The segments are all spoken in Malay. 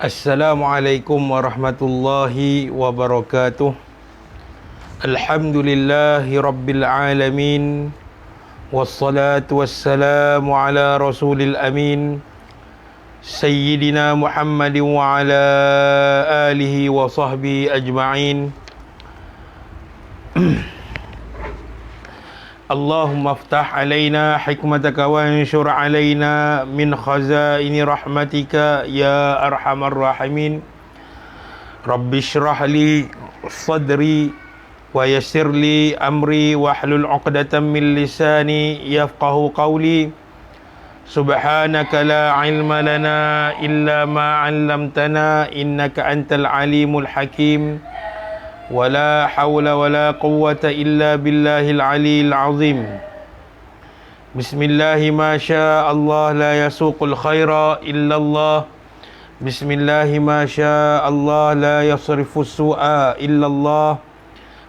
Assalamualaikum warahmatullahi wabarakatuh. Alhamdulillahi rabbil alamin. Wassalatu wassalamu ala rasulil amin, Sayyidina Muhammadin wa ala alihi wa sahbihi ajma'in. Allahumma aftah alaina hikmataka wa anshur alaina min khazaini rahmatika ya arhamar rahimin. Rabbi shrah li sadri wa yassir li amri wahlul 'uqdatam min lisani yafqahu qawli. Subhanaka la ilma lana illa ma 'allamtana innaka antal alimul hakim. ولا حول ولا قوة إلا بالله العلي العظيم. بسم الله ما شاء الله لا يسوق الخير إلا الله. بسم الله ما شاء الله لا يصرف السوء إلا الله.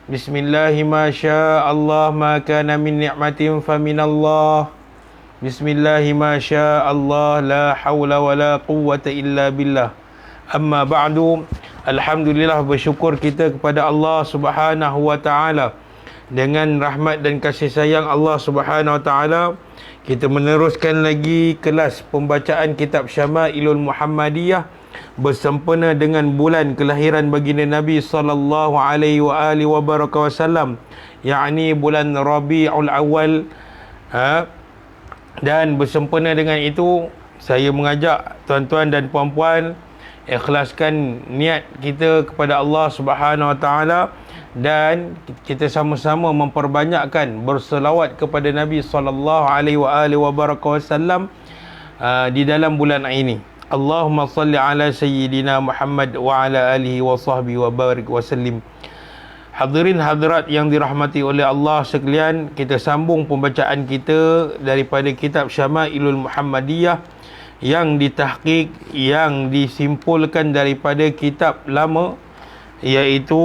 بسم الله ما شاء الله ما كان من نعمة فمن الله. بسم الله ما شاء الله لا حول ولا قوة إلا بالله. Amma ba'du. Alhamdulillah, bersyukur kita kepada Allah Subhanahu wa taala. Dengan rahmat dan kasih sayang Allah Subhanahu wa taala, kita meneruskan lagi kelas pembacaan kitab Syama'ilul Muhammadiyah bersempena dengan bulan kelahiran baginda Nabi sallallahu alaihi wasallam, yakni bulan Rabiul Awal. Dan bersempena dengan itu, saya mengajak tuan-tuan dan puan-puan ikhlaskan niat kita kepada Allah Subhanahu wa taala dan kita sama-sama memperbanyakkan berselawat kepada Nabi sallallahu alaihi wasallam di dalam bulan ini. Allahumma salli ala sayyidina Muhammad wa ala alihi wa sahbihi wa barik wa sallim. Hadirin hadirat yang dirahmati oleh Allah sekalian, kita sambung pembacaan kita daripada kitab Syama'ilul Muhammadiyah yang ditahqiq, yang disimpulkan daripada kitab lama, iaitu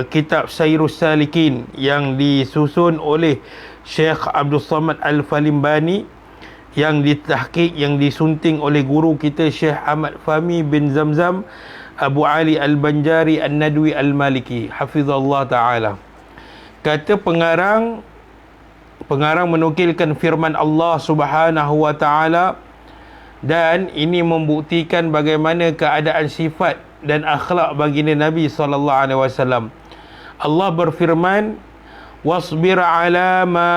kitab Sayrus Salikin yang disusun oleh Syekh Abdul Samad Al-Falimbani, yang ditahqiq, yang disunting oleh guru kita Syekh Ahmad Fahmi bin Zamzam Abu Ali Al-Banjari An-Nadwi Al-Maliki hafizallah ta'ala. Kata pengarang menukilkan firman Allah Subhanahu wa taala, dan ini membuktikan bagaimana keadaan sifat dan akhlak baginda Nabi sallallahu alaihi wasallam. Allah berfirman, wasbir ala ma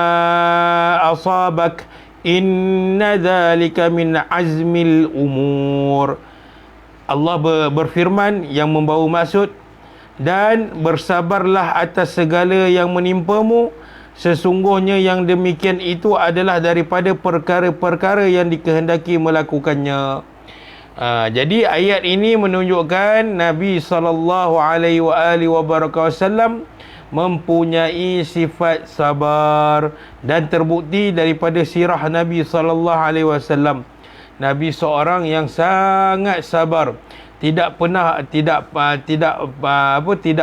asabak inna dzalika min azmil umur. Allah berfirman yang membawa maksud, dan bersabarlah atas segala yang menimpamu, sesungguhnya yang demikian itu adalah daripada perkara-perkara yang dikehendaki melakukannya. Jadi ayat ini menunjukkan Nabi SAW mempunyai sifat sabar, dan terbukti daripada sirah Nabi SAW. Nabi seorang yang sangat sabar, tidak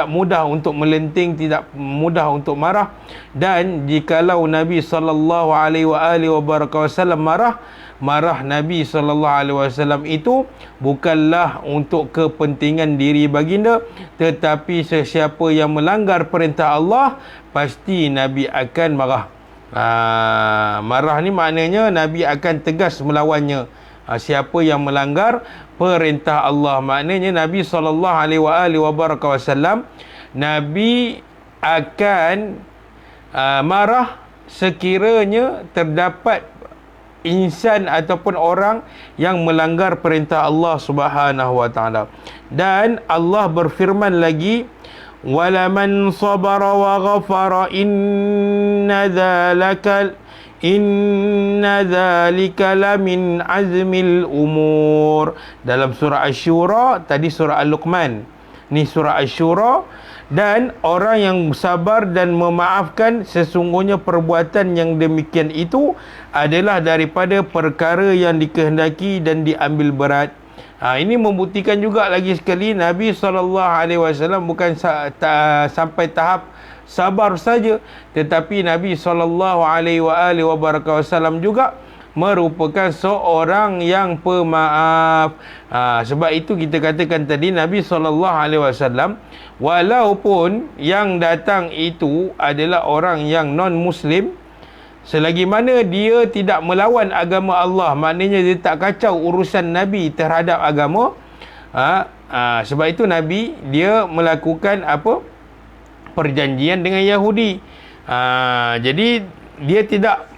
mudah untuk melenting, tidak mudah untuk marah. Dan jikalau Nabi sallallahu alaihi wasallam marah Nabi sallallahu alaihi wasallam itu bukanlah untuk kepentingan diri baginda, tetapi sesiapa yang melanggar perintah Allah pasti Nabi akan marah. Marah ni maknanya Nabi akan tegas melawannya. Siapa yang melanggar perintah Allah, maknanya Nabi SAW, Nabi akan marah sekiranya terdapat insan ataupun orang yang melanggar perintah Allah Subhanahu wa taala. Dan Allah berfirman lagi, walaman sabara wa ghafara inna dzalika lamin azmil umur. Dalam surah Asy-Syura, tadi surah Al-Luqman, ni surah Asy-Syura. Dan orang yang sabar dan memaafkan, sesungguhnya perbuatan yang demikian itu adalah daripada perkara yang dikehendaki dan diambil berat. Ini membuktikan juga lagi sekali Nabi SAW bukan sampai tahap sabar saja, tetapi Nabi SAW juga merupakan seorang yang pemaaf. Sebab itu kita katakan tadi Nabi SAW, walaupun yang datang itu adalah orang yang non-Muslim, selagi mana dia tidak melawan agama Allah, maknanya dia tak kacau urusan Nabi terhadap agama, sebab itu Nabi dia melakukan apa? Perjanjian dengan Yahudi. Jadi dia tidak,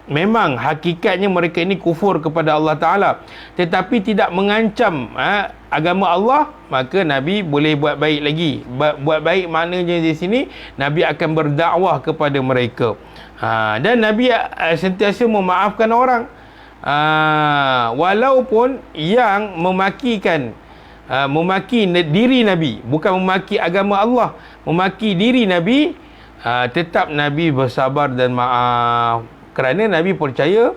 memang hakikatnya mereka ini kufur kepada Allah Ta'ala, tetapi tidak mengancam agama Allah, maka Nabi boleh buat baik lagi. Buat baik maknanya di sini Nabi akan berdakwah kepada mereka. Dan Nabi sentiasa memaafkan orang, walaupun yang memaki diri Nabi, bukan memaki agama Allah, memaki diri Nabi, tetap Nabi bersabar dan maaf, kerana Nabi percaya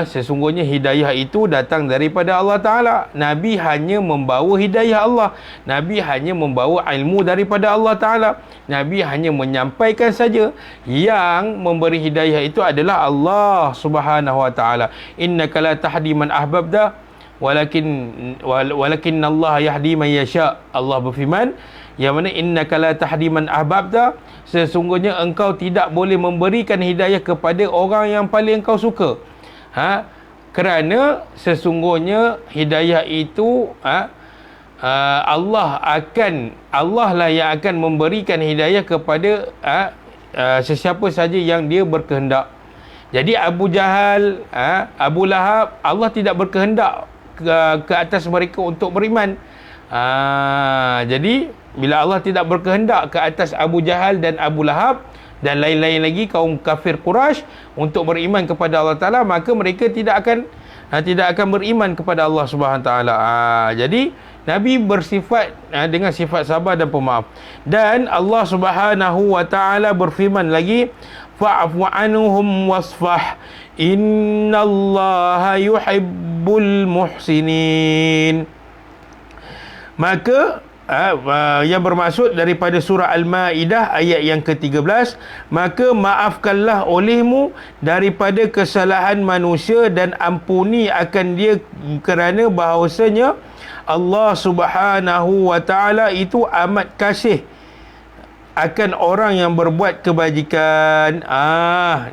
sesungguhnya hidayah itu datang daripada Allah Ta'ala. Nabi hanya membawa hidayah Allah, Nabi hanya membawa ilmu daripada Allah Ta'ala, Nabi hanya menyampaikan saja. Yang memberi hidayah itu adalah Allah Subhanahu Wa Ta'ala. Innaka la tahdi man ahbabta walakin Allah yahdi man yasha. Allah berfirman, yang mana innaka la tahdi man ahbabta, sesungguhnya engkau tidak boleh memberikan hidayah kepada orang yang paling engkau suka. Kerana sesungguhnya hidayah itu Allah lah yang akan memberikan hidayah kepada sesiapa saja yang dia berkehendak. Jadi Abu Jahal, Abu Lahab, Allah tidak berkehendak ke atas mereka untuk beriman. Jadi bila Allah tidak berkehendak ke atas Abu Jahal dan Abu Lahab dan lain-lain lagi kaum kafir Quraisy untuk beriman kepada Allah Ta'ala, maka mereka tidak akan beriman kepada Allah Subhanahu Ta'ala. Jadi Nabi bersifat dengan sifat sabar dan pemaaf. Dan Allah Subhanahu Wa Ta'ala berfirman lagi, fa'fu anhum wasfah innallaha yuhibbul muhsinin. Maka yang bermaksud daripada surah Al-Ma'idah ayat yang ke-13, maka maafkanlah olehmu daripada kesalahan manusia dan ampuni akan dia, kerana bahawasanya Allah Subhanahu Wa Ta'ala itu amat kasih akan orang yang berbuat kebajikan.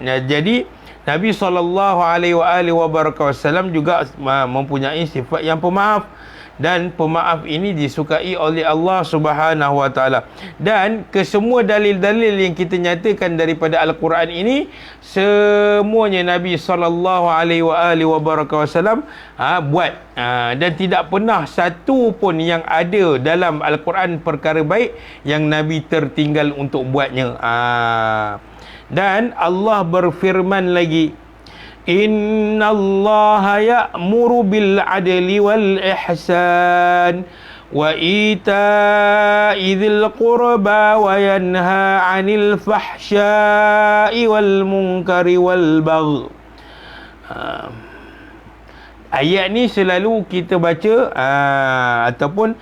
Jadi Nabi SAW juga mempunyai sifat yang pemaaf, dan pemaaf ini disukai oleh Allah Subhanahu Wa Ta'ala. Dan kesemua dalil-dalil yang kita nyatakan daripada Al-Quran ini, semuanya Nabi SAW buat, dan tidak pernah satu pun yang ada dalam Al-Quran perkara baik yang Nabi tertinggal untuk buatnya. Dan Allah berfirman lagi, innallaha ya'muru bil adli wal ihsan wa ita'i dzil qurba wa yanha 'anil fahsya'i wal munkari wal baghi. Ayat ni selalu kita baca ataupun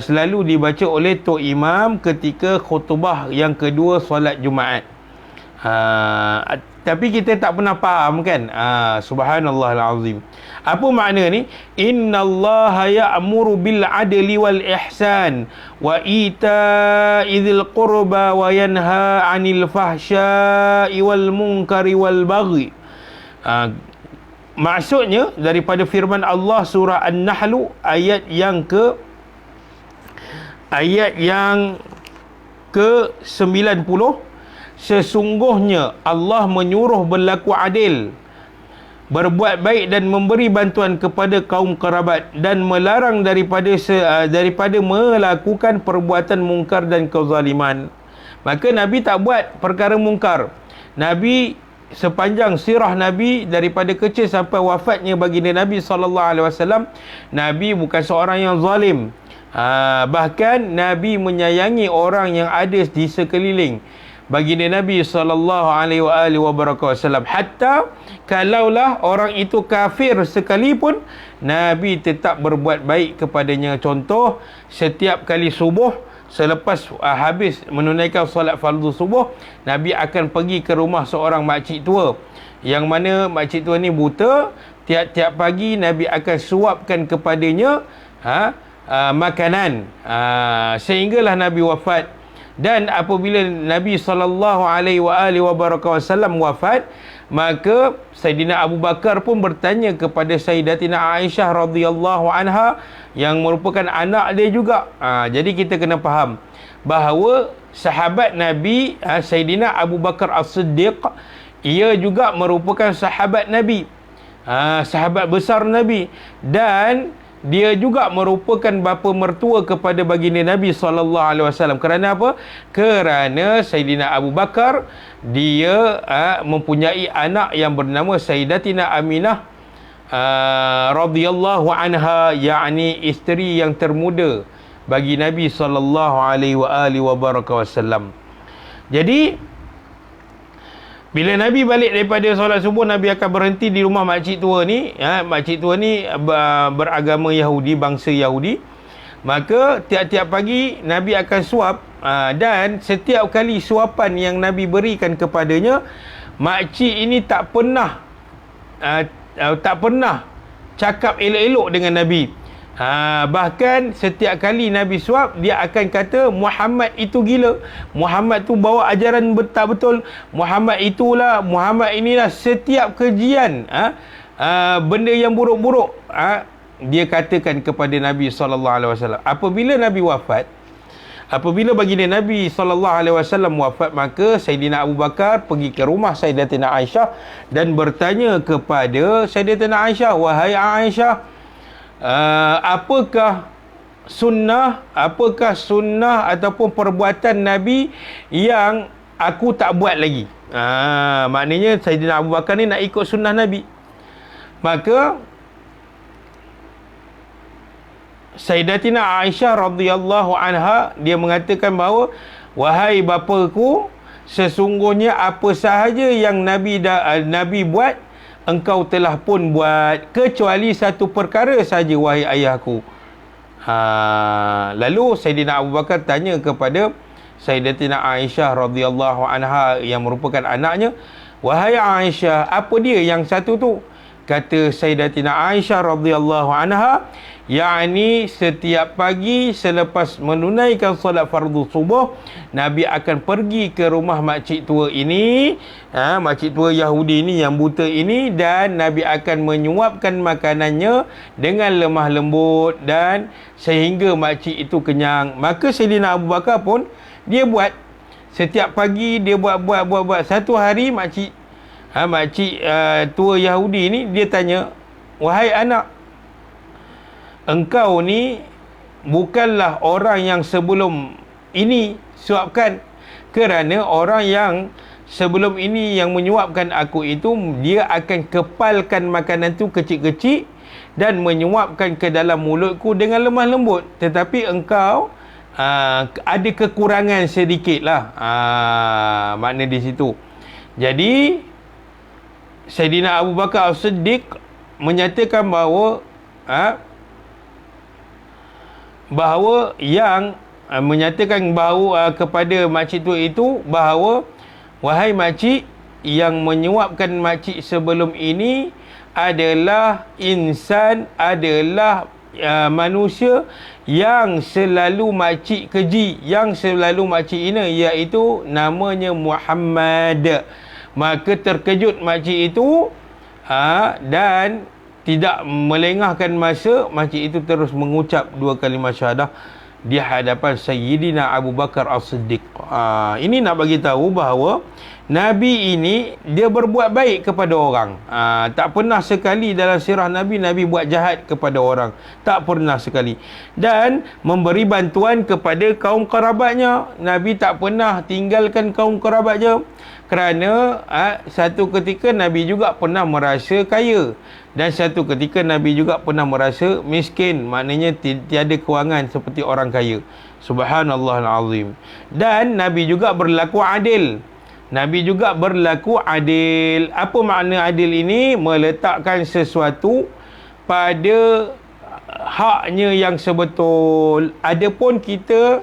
selalu dibaca oleh Tok Imam ketika khutbah yang kedua solat Jumaat. Tapi kita tak pernah faham kan. Subhanallahal azim. Apa makna ni? Innallaha ya'muru bil adli wal ihsan wa ita'i dzil qurba wa yanha 'anil fahsya'i wal munkari wal baghi. Maksudnya daripada firman Allah surah An-Nahl ayat yang ke-90, sesungguhnya Allah menyuruh berlaku adil, berbuat baik dan memberi bantuan kepada kaum kerabat, dan melarang daripada melakukan perbuatan mungkar dan kezaliman. Maka Nabi tak buat perkara mungkar. Nabi sepanjang sirah Nabi daripada kecil sampai wafatnya baginda Nabi SAW, Nabi bukan seorang yang zalim. Bahkan Nabi menyayangi orang yang ada di sekeliling baginda Nabi SAW. Hatta kalaulah orang itu kafir sekalipun, Nabi tetap berbuat baik kepadanya. Contoh, setiap kali subuh, selepas habis menunaikan solat fardu subuh, Nabi akan pergi ke rumah seorang makcik tua yang mana makcik tua ni buta. Tiap-tiap pagi Nabi akan suapkan kepadanya makanan sehinggalah Nabi wafat. Dan apabila Nabi SAW wafat, maka Sayyidina Abu Bakar pun bertanya kepada Sayyidatina Aisyah radhiyallahu anha yang merupakan anak dia juga. Jadi kita kena faham bahawa sahabat Nabi Sayyidina Abu Bakar As-Siddiq, ia juga merupakan sahabat Nabi, sahabat besar Nabi, dan dia juga merupakan bapa mertua kepada baginda Nabi SAW. Kerana apa? Kerana Sayyidina Abu Bakar dia mempunyai anak yang bernama Sayyidatina Aminah radhiyallahu anha, yakni isteri yang termuda bagi Nabi SAW. Jadi bila Nabi balik daripada solat subuh, Nabi akan berhenti di rumah makcik tua ni. Makcik tua ni beragama Yahudi, bangsa Yahudi. Maka tiap-tiap pagi Nabi akan suap, dan setiap kali suapan yang Nabi berikan kepadanya, makcik ini tak pernah cakap elok-elok dengan Nabi. Bahkan setiap kali Nabi suap, dia akan kata Muhammad itu gila, Muhammad tu bawa ajaran tak betul, Muhammad itulah, Muhammad inilah. Setiap kejian benda yang buruk-buruk dia katakan kepada Nabi SAW. Apabila Nabi wafat, apabila baginda Nabi SAW wafat, maka Sayyidina Abu Bakar pergi ke rumah Sayyidatina Aisyah dan bertanya kepada Sayyidatina Aisyah, wahai Aisyah, apakah sunnah ataupun perbuatan Nabi yang aku tak buat lagi? Maknanya Sayyidina Abu Bakar ni nak ikut sunnah Nabi. Maka Sayyidatina Aisyah radhiyallahu anha, dia mengatakan bahawa, wahai bapaku, sesungguhnya apa sahaja yang Nabi buat, engkau telah pun buat, kecuali satu perkara saja, wahai ayahku. Lalu Sayyidina Abu Bakar tanya kepada Sayyidatina Aisyah radhiyallahu anha yang merupakan anaknya, wahai Aisyah, apa dia yang satu tu? Kata Sayyidatina Aisyah radhiyallahu anha, yakni setiap pagi selepas menunaikan solat fardu subuh, Nabi akan pergi ke rumah makcik tua ini, makcik tua Yahudi ini yang buta ini, dan Nabi akan menyuapkan makanannya dengan lemah lembut dan sehingga makcik itu kenyang. Maka Sayyidina Abu Bakar pun dia buat setiap pagi, dia buat. Satu hari makcik tua Yahudi ni dia tanya, wahai anak, engkau ni bukanlah orang yang sebelum ini suapkan. Kerana orang yang sebelum ini yang menyuapkan aku itu, dia akan kepalkan makanan tu kecil-kecil dan menyuapkan ke dalam mulutku dengan lemah lembut. Tetapi engkau ada kekurangan sedikit lah, makna di situ. Jadi Sayyidina Abu Bakar As-Siddiq menyatakan bahawa yang menyatakan bahawa kepada makcik tua itu bahawa, wahai makcik, yang menyuapkan makcik sebelum ini adalah insan, adalah manusia yang selalu makcik keji, yang selalu makcik ini, iaitu namanya Muhammad. Maka terkejut makcik itu dan tidak melengahkan masa, makcik itu terus mengucap dua kalimah syahadah di hadapan Sayyidina Abu Bakar As-Siddiq. Ini nak bagi tahu bahawa Nabi ini dia berbuat baik kepada orang. Tak pernah sekali dalam sirah Nabi buat jahat kepada orang. Tak pernah sekali. Dan memberi bantuan kepada kaum kerabatnya. Nabi tak pernah tinggalkan kaum kerabatnya. Kerana satu ketika Nabi juga pernah merasa kaya, dan satu ketika Nabi juga pernah merasa miskin, maknanya tiada kewangan seperti orang kaya. Subhanallahal azim. Dan Nabi juga berlaku adil. Nabi juga berlaku adil. Apa makna adil ini? Meletakkan sesuatu pada haknya yang sebetul. Adapun kita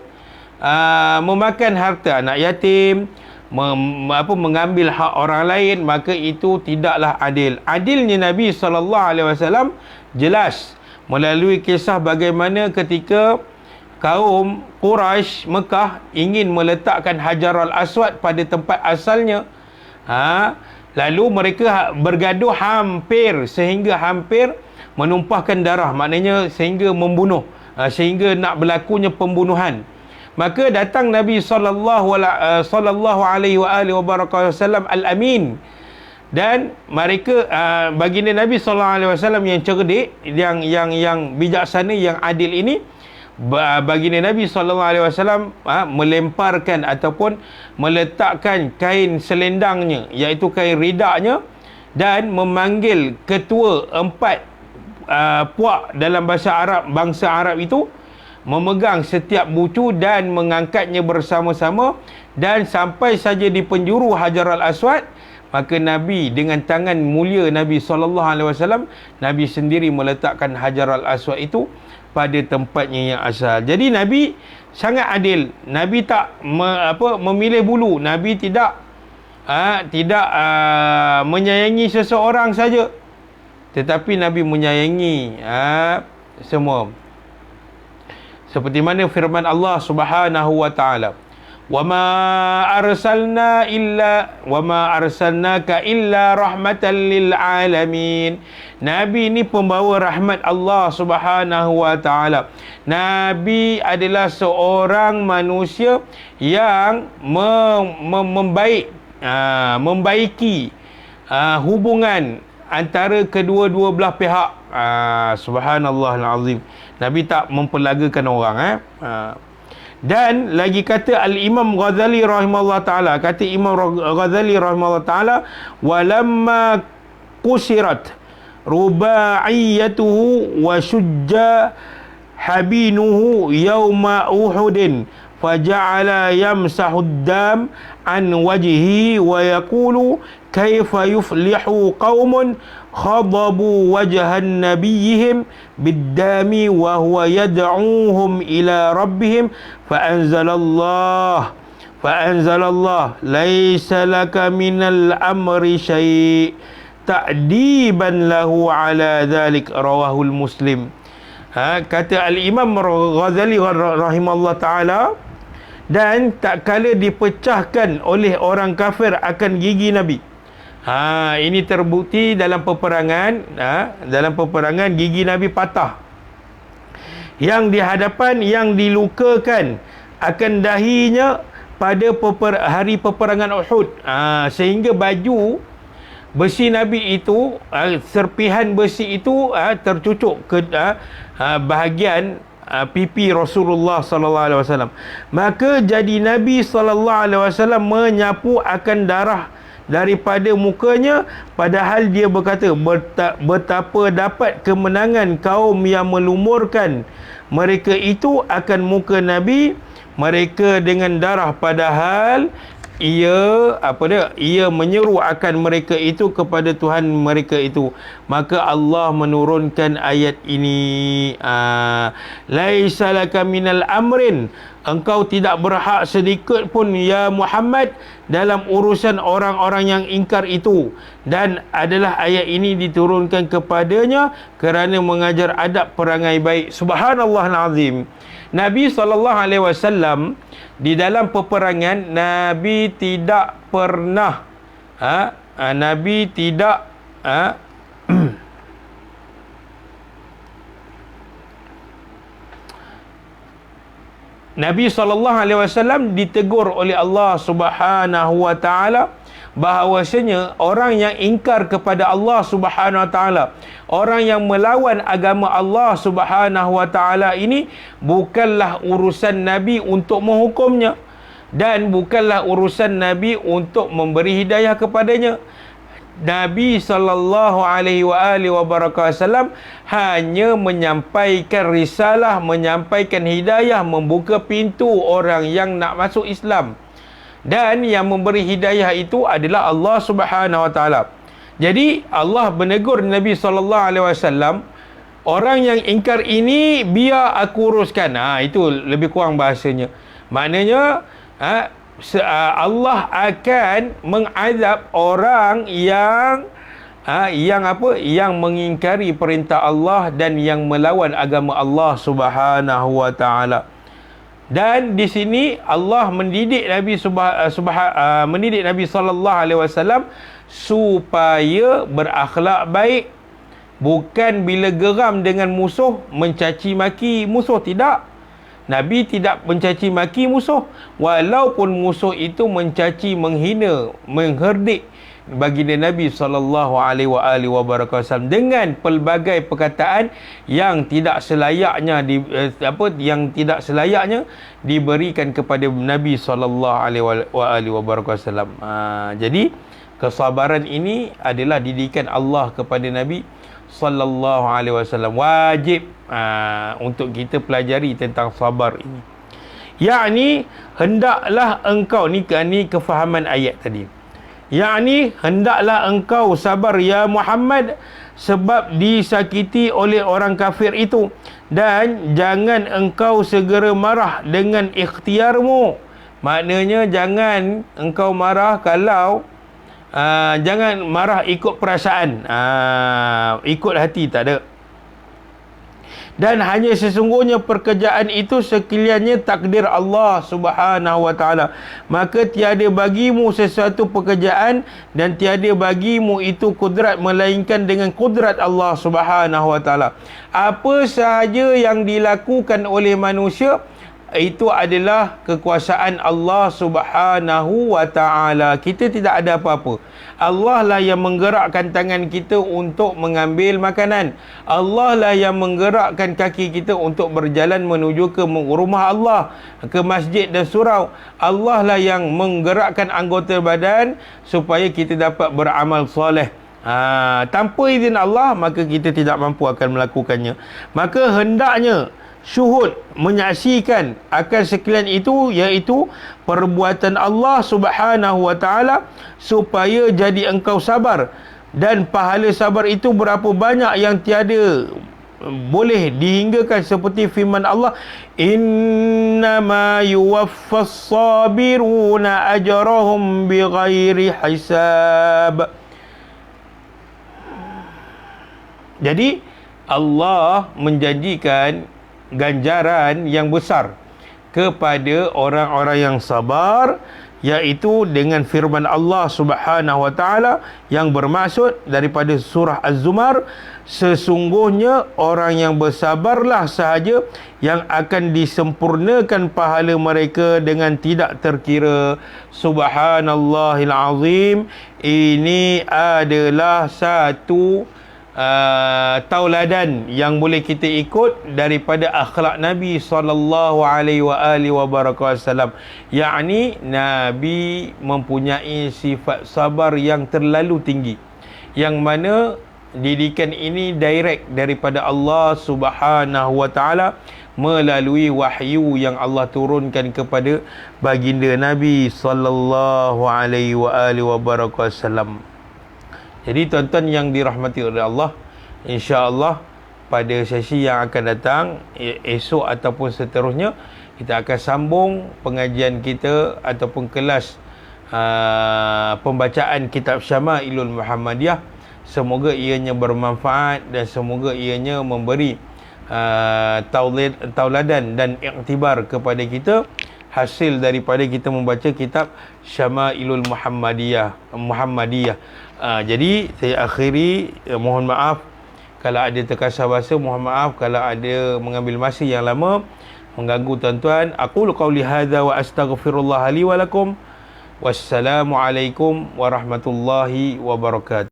memakan harta anak yatim, mengambil hak orang lain, maka itu tidaklah adil. Adilnya Nabi SAW jelas melalui kisah bagaimana ketika kaum Quraisy Mekah ingin meletakkan Hajarul Aswad pada tempat asalnya. Lalu mereka bergaduh sehingga hampir menumpahkan darah, maknanya sehingga membunuh, sehingga nak berlakunya pembunuhan. Maka datang Nabi sallallahu alaihi wasallam Al-Amin, dan mereka baginda Nabi sallallahu alaihi wasallam yang cerdik, yang bijaksana, yang adil ini, baginda Nabi SAW melemparkan ataupun meletakkan kain selendangnya, iaitu kain ridaknya, dan memanggil ketua 4 puak dalam bahasa Arab, bangsa Arab itu, memegang setiap bucu dan mengangkatnya bersama-sama, dan sampai saja di penjuru Hajarul Aswad, maka Nabi dengan tangan mulia Nabi SAW, Nabi sendiri meletakkan Hajarul Aswad itu pada tempatnya yang asal. Jadi Nabi sangat adil. Nabi tak memilih bulu. Nabi tidak menyayangi seseorang saja, tetapi Nabi menyayangi semua. Seperti mana firman Allah Subhanahu wa taala, "Wa ma arsalnaka illa rahmatan lil alamin." Nabi ini pembawa rahmat Allah Subhanahu wa taala. Nabi adalah seorang manusia yang membaiki hubungan antara kedua-dua belah pihak. Subhanallahal azim. Nabi tak memperlagakan orang. Dan lagi kata Al-Imam Ghazali rahimahullah ta'ala, kata Imam Ghazali rahimahullah ta'ala, "Walamma kusirat rubaiyatuhu wa syujja habinuhu yawma uhudin faja'ala yamsahu ad-dam an wajhihi wa yaqulu kaifa yuflihu qaumun khadabu wajhan nabiyihim bid-dami wa huwa yad'uuhum ila rabbihim fa'anzalallah laysa laka minal amri syai' ta'diban lahu ala dhalik." Rawahul Muslim. Kata Al-Imam Ghazali rahimahullah ta'ala, dan tak kala dipecahkan oleh orang kafir akan gigi Nabi. Ini terbukti dalam peperangan gigi Nabi patah. Yang di hadapan, yang dilukakan akan dahinya pada hari peperangan Uhud. Sehingga baju besi Nabi itu, serpihan besi itu tercucuk ke bahagian pipi Rasulullah sallallahu alaihi wasallam. Maka jadi Nabi sallallahu alaihi wasallam menyapu akan darah daripada mukanya, padahal dia berkata, betapa dapat kemenangan kaum yang melumurkan mereka itu akan muka Nabi mereka dengan darah, padahal ia menyeru akan mereka itu kepada Tuhan mereka itu. Maka Allah menurunkan ayat ini, laisa laka minal amrin, engkau tidak berhak sedikit pun ya Muhammad dalam urusan orang-orang yang ingkar itu. Dan adalah ayat ini diturunkan kepadanya kerana mengajar adab perangai baik. Subhanallahal azim. Nabi SAW di dalam peperangan, Nabi tidak pernah Nabi tidak Nabi SAW ditegur oleh Allah Subhanahu wa taala bahawasanya orang yang ingkar kepada Allah Subhanahu wa taala, orang yang melawan agama Allah Subhanahu wa taala ini, bukanlah urusan Nabi untuk menghukumnya, dan bukanlah urusan Nabi untuk memberi hidayah kepadanya. Nabi sallallahu alaihi wasallam hanya menyampaikan risalah, menyampaikan hidayah, membuka pintu orang yang nak masuk Islam. Dan yang memberi hidayah itu adalah Allah Subhanahu wa taala. Jadi Allah menegur Nabi sallallahu alaihi wasallam, orang yang ingkar ini biar aku uruskan. Itu lebih kurang bahasanya. Maknanya Allah akan mengazab orang yang mengingkari perintah Allah dan yang melawan agama Allah Subhanahu wa taala. Dan di sini Allah mendidik Nabi sallallahu alaihi wasallam supaya berakhlak baik, bukan bila geram dengan musuh mencaci maki musuh, tidak. Nabi tidak mencaci maki musuh, walaupun musuh itu mencaci, menghina, mengherdik baginda Nabi sallallahu alaihi wasallam dengan pelbagai perkataan yang tidak selayaknya diberikan kepada Nabi sallallahu alaihi wasallam. Jadi kesabaran ini adalah didikan Allah kepada Nabi sallallahu alaihi wasallam. Wajib untuk kita pelajari tentang sabar ini. Yakni hendaklah engkau, ni kefahaman ayat tadi. Yakni hendaklah engkau sabar ya Muhammad sebab disakiti oleh orang kafir itu, dan jangan engkau segera marah dengan ikhtiarmu. Maknanya jangan engkau marah kalau jangan marah ikut perasaan, ikut hati, tak ada. Dan hanya sesungguhnya pekerjaan itu sekaliannya takdir Allah Subhanahu wa taala. Maka tiada bagimu sesuatu pekerjaan dan tiada bagimu itu kudrat melainkan dengan kudrat Allah Subhanahu wa taala. Apa sahaja yang dilakukan oleh manusia itu adalah kekuasaan Allah Subhanahu wa taala. Kita tidak ada apa-apa. Allah lah yang menggerakkan tangan kita untuk mengambil makanan. Allah lah yang menggerakkan kaki kita untuk berjalan menuju ke rumah Allah, ke masjid dan surau. Allah lah yang menggerakkan anggota badan supaya kita dapat beramal soleh. Tanpa izin Allah, maka kita tidak mampu akan melakukannya. Maka hendaknya syuhud, menyaksikan akan sekalian itu, iaitu perbuatan Allah Subhanahu wa taala, supaya jadi engkau sabar. Dan pahala sabar itu berapa banyak yang tiada boleh dihinggakan, seperti firman Allah, innama yuwaffas sabiruna ajrahum bighairi hisab. Jadi Allah menjanjikan ganjaran yang besar kepada orang-orang yang sabar, iaitu dengan firman Allah Subhanahu wa taala yang bermaksud daripada surah Az-Zumar, sesungguhnya orang yang bersabarlah sahaja yang akan disempurnakan pahala mereka dengan tidak terkira. Subhanallahil azim. Ini adalah satu tauladan yang boleh kita ikut daripada akhlak Nabi sallallahu alaihi wasallam. Yakni Nabi mempunyai sifat sabar yang terlalu tinggi, yang mana didikan ini direct daripada Allah Subhanahu wa taala melalui wahyu yang Allah turunkan kepada baginda Nabi sallallahu alaihi wasallam. Jadi tuan-tuan yang dirahmati oleh Allah, insya-Allah pada sesi yang akan datang, esok ataupun seterusnya, kita akan sambung pengajian kita ataupun kelas pembacaan kitab Syama'ilul Muhammadiyah. Semoga ianya bermanfaat dan semoga ianya memberi tauladan dan iktibar kepada kita, hasil daripada kita membaca kitab Syama'ilul Muhammadiyah. Jadi saya akhiri, mohon maaf kalau ada terkasar bahasa, mohon maaf kalau ada mengambil masa yang lama mengganggu tuan-tuan. Aqulu qauli hadza wa astaghfirullah li wa lakum. Wassalamualaikum warahmatullahi wabarakatuh.